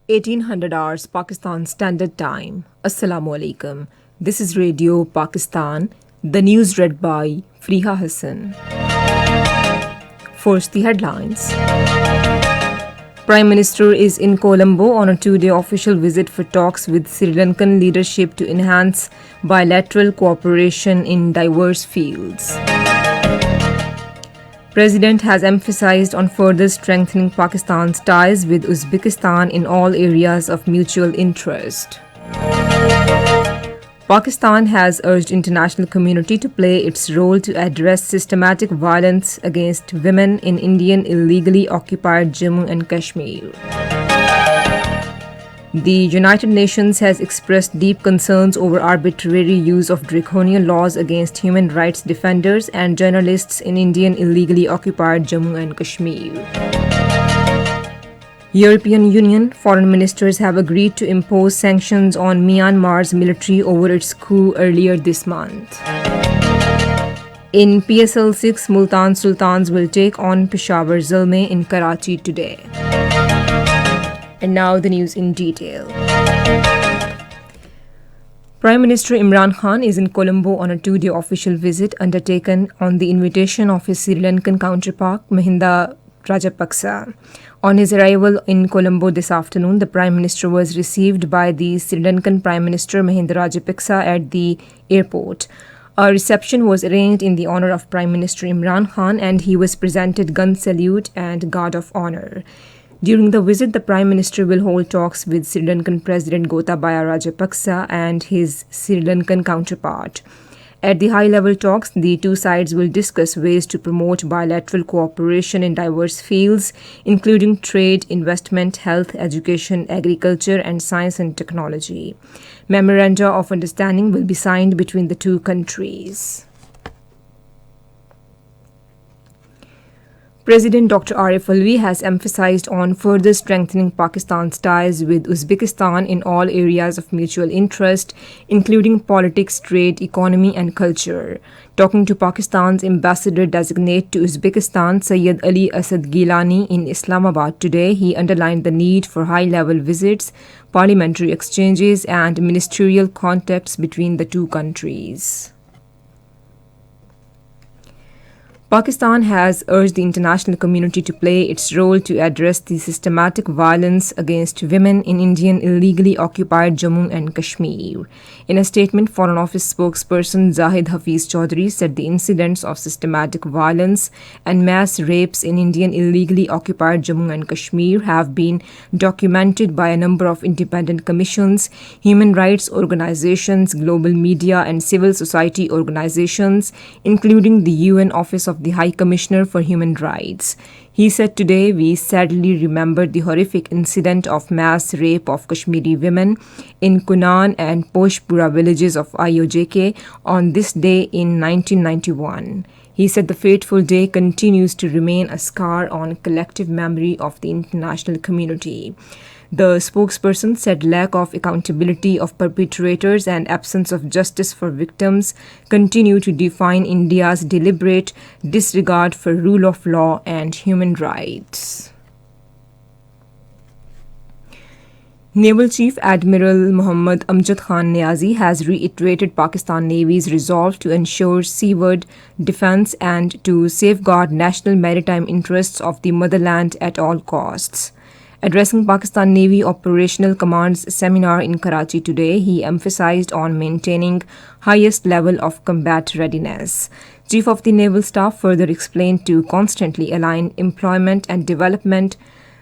1800 hours Pakistan Standard Time. Assalamu alaikum. This is Radio Pakistan. The news read by Friha Hassan. First, the headlines. Prime Minister is in Colombo on a two-day official visit for talks with Sri Lankan leadership to enhance bilateral cooperation in diverse fields. President has emphasized on further strengthening Pakistan's ties with Uzbekistan in all areas of mutual interest. Pakistan has urged international community to play its role to address systematic violence against women in Indian illegally occupied Jammu and Kashmir. The United Nations has expressed deep concerns over arbitrary use of draconian laws against human rights defenders and journalists in Indian illegally occupied Jammu and Kashmir. European Union foreign ministers have agreed to impose sanctions on Myanmar's military over its coup earlier this month. In PSL 6, Multan Sultans will take on Peshawar Zalmay in Karachi today. And now the news in detail. Prime Minister Imran Khan is in Colombo on a two-day official visit undertaken on the invitation of his Sri Lankan counterpart, Mahinda Rajapaksa. On his arrival in Colombo this afternoon, the Prime Minister was received by the Sri Lankan Prime Minister Mahinda Rajapaksa at the airport. A reception was arranged in the honor of Prime Minister Imran Khan and he was presented gun salute and guard of honor. During the visit, the Prime Minister will hold talks with Sri Lankan President Gotabaya Rajapaksa and his Sri Lankan counterpart. At the high-level talks, the two sides will discuss ways to promote bilateral cooperation in diverse fields, including trade, investment, health, education, agriculture, and science and technology. Memoranda of understanding will be signed between the two countries. President Dr. Arif Alvi has emphasized on further strengthening Pakistan's ties with Uzbekistan in all areas of mutual interest, including politics, trade, economy, and culture. Talking to Pakistan's ambassador-designate to Uzbekistan, Sayyid Ali Asad Gilani, in Islamabad today, he underlined the need for high-level visits, parliamentary exchanges, and ministerial contacts between the two countries. Pakistan has urged the international community to play its role to address the systematic violence against women in Indian illegally occupied Jammu and Kashmir. In a statement, Foreign Office spokesperson Zahid Hafiz Chaudhry said the incidents of systematic violence and mass rapes in Indian illegally occupied Jammu and Kashmir have been documented by a number of independent commissions, human rights organizations, global media, and civil society organizations, including the UN Office of the High Commissioner for Human Rights. He said, "Today we sadly remember the horrific incident of mass rape of Kashmiri women in Kunan and Poshpura villages of IOJK on this day in 1991. He said the fateful day continues to remain a scar on collective memory of the international community. The spokesperson said lack of accountability of perpetrators and absence of justice for victims continue to define India's deliberate disregard for rule of law and human rights. Naval Chief Admiral Muhammad Amjad Khan Niazi has reiterated Pakistan Navy's resolve to ensure seaward defense and to safeguard national maritime interests of the motherland at all costs. Addressing Pakistan Navy Operational Command's seminar in Karachi today, he emphasized on maintaining highest level of combat readiness. Chief of the Naval Staff further explained to constantly align employment and development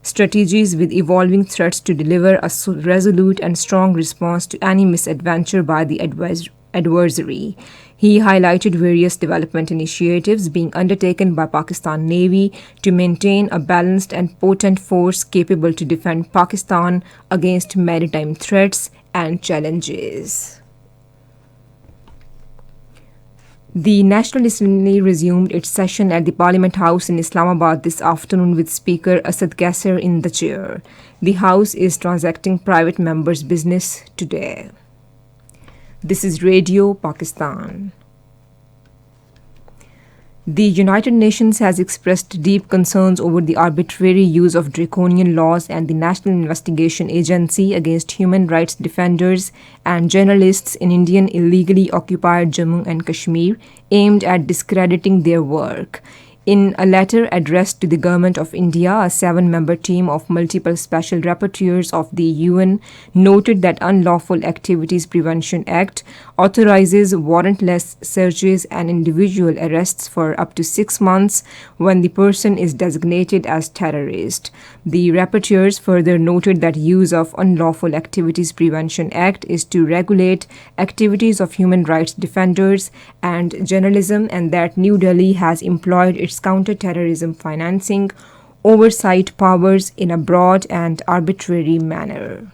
strategies with evolving threats to deliver a resolute and strong response to any misadventure by the adversary. He highlighted various development initiatives being undertaken by Pakistan Navy to maintain a balanced and potent force capable to defend Pakistan against maritime threats and challenges. The National Assembly resumed its session at the Parliament House in Islamabad this afternoon with Speaker Asad Qasser in the chair. The House is transacting private members' business today. This is Radio Pakistan. The United Nations has expressed deep concerns over the arbitrary use of draconian laws and the National Investigation Agency against human rights defenders and journalists in Indian illegally occupied Jammu and Kashmir, aimed at discrediting their work. In a letter addressed to the Government of India, a 7-member team of multiple special rapporteurs of the UN noted that Unlawful Activities Prevention Act authorizes warrantless searches and individual arrests for up to 6 months when the person is designated as terrorist. The rapporteurs further noted that use of Unlawful Activities Prevention Act is to regulate activities of human rights defenders and journalism, and that New Delhi has employed its counter-terrorism financing oversight powers in a broad and arbitrary manner.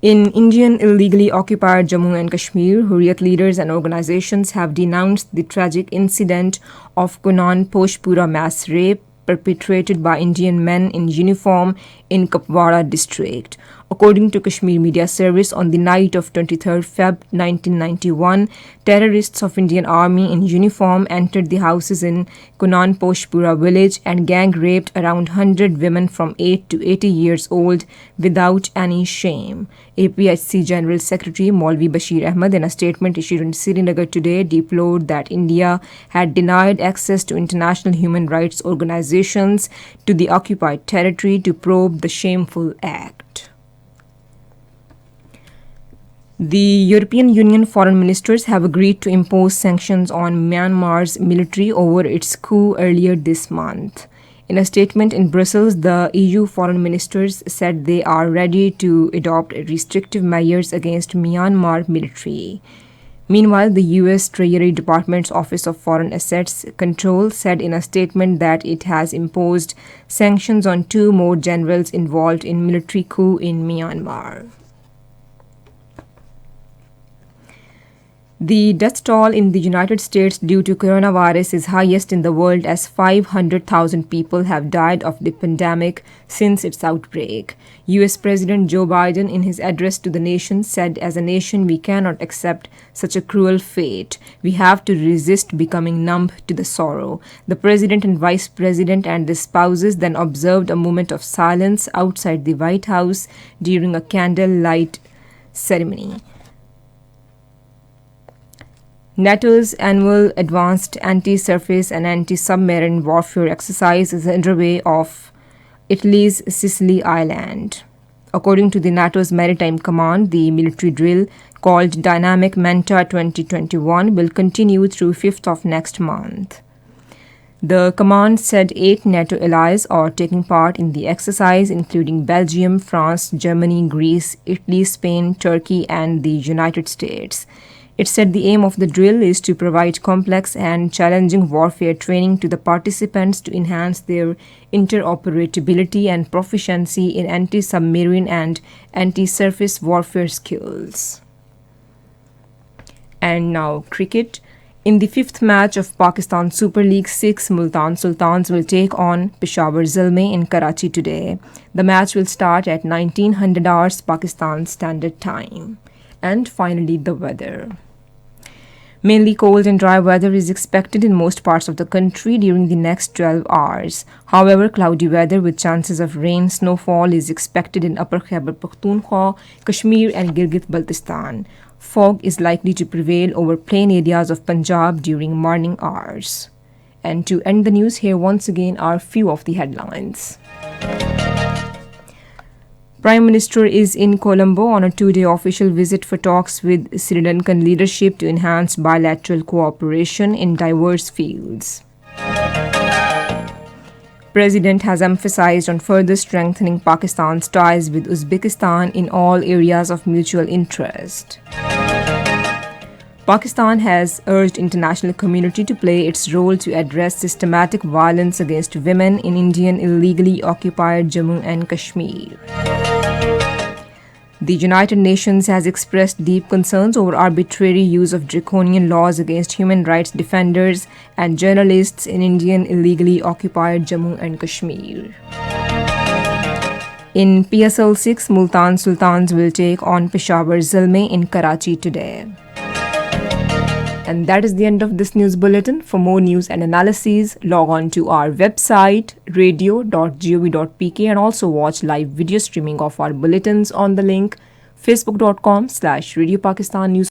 In Indian illegally occupied Jammu and Kashmir, Hurriyat leaders and organizations have denounced the tragic incident of Kunan Poshpura mass rape perpetrated by Indian men in uniform in Kupwara district. According to Kashmir Media Service, on the night of 23rd Feb 1991, terrorists of Indian Army in uniform entered the houses in Kunan Poshpura village and gang raped around 100 women from 8 to 80 years old without any shame. APHC General Secretary Maulvi Bashir Ahmed, in a statement issued in Srinagar today, deplored that India had denied access to international human rights organizations to the occupied territory to probe the shameful act. The European Union foreign ministers have agreed to impose sanctions on Myanmar's military over its coup earlier this month. In a statement in Brussels, the EU foreign ministers said they are ready to adopt restrictive measures against Myanmar military. Meanwhile, the U.S. Treasury Department's Office of Foreign Assets Control said in a statement that it has imposed sanctions on 2 more generals involved in military coup in Myanmar. The death toll in the United States due to coronavirus is highest in the world, as 500,000 people have died of the pandemic since its outbreak. U.S. President Joe Biden, in his address to the nation, said, "As a nation, we cannot accept such a cruel fate. We have to resist becoming numb to the sorrow." The president and vice president and the spouses then observed a moment of silence outside the White House during a candlelight ceremony. NATO's annual Advanced Anti-Surface and Anti-Submarine Warfare exercise is underway off Italy's Sicily Island. According to the NATO's Maritime Command, the military drill, called Dynamic Manta 2021, will continue through 5th of next month. The command said 8 NATO allies are taking part in the exercise, including Belgium, France, Germany, Greece, Italy, Spain, Turkey, and the United States. It said the aim of the drill is to provide complex and challenging warfare training to the participants to enhance their interoperability and proficiency in anti-submarine and anti-surface warfare skills. And now, cricket. In the 5th match of Pakistan Super League 6, Multan Sultans will take on Peshawar Zalmi in Karachi today. The match will start at 1900 hours Pakistan Standard Time. And finally, the weather. Mainly cold and dry weather is expected in most parts of the country during the next 12 hours. However, cloudy weather with chances of rain snowfall is expected in Upper Khyber Pakhtunkhwa, Kashmir and Gilgit-Baltistan. Fog is likely to prevail over plain areas of Punjab during morning hours. And to end the news, here once again are few of the headlines. Prime Minister is in Colombo on a 2-day official visit for talks with Sri Lankan leadership to enhance bilateral cooperation in diverse fields. President has emphasized on further strengthening Pakistan's ties with Uzbekistan in all areas of mutual interest. Pakistan has urged international community to play its role to address systematic violence against women in Indian illegally occupied Jammu and Kashmir. The United Nations has expressed deep concerns over arbitrary use of draconian laws against human rights defenders and journalists in Indian illegally occupied Jammu and Kashmir. In PSL 6, Multan Sultans will take on Peshawar Zalmi in Karachi today. And that is the end of this news bulletin. For more news and analyses, log on to our website radio.gov.pk and also watch live video streaming of our bulletins on the link facebook.com/Radio Pakistan News.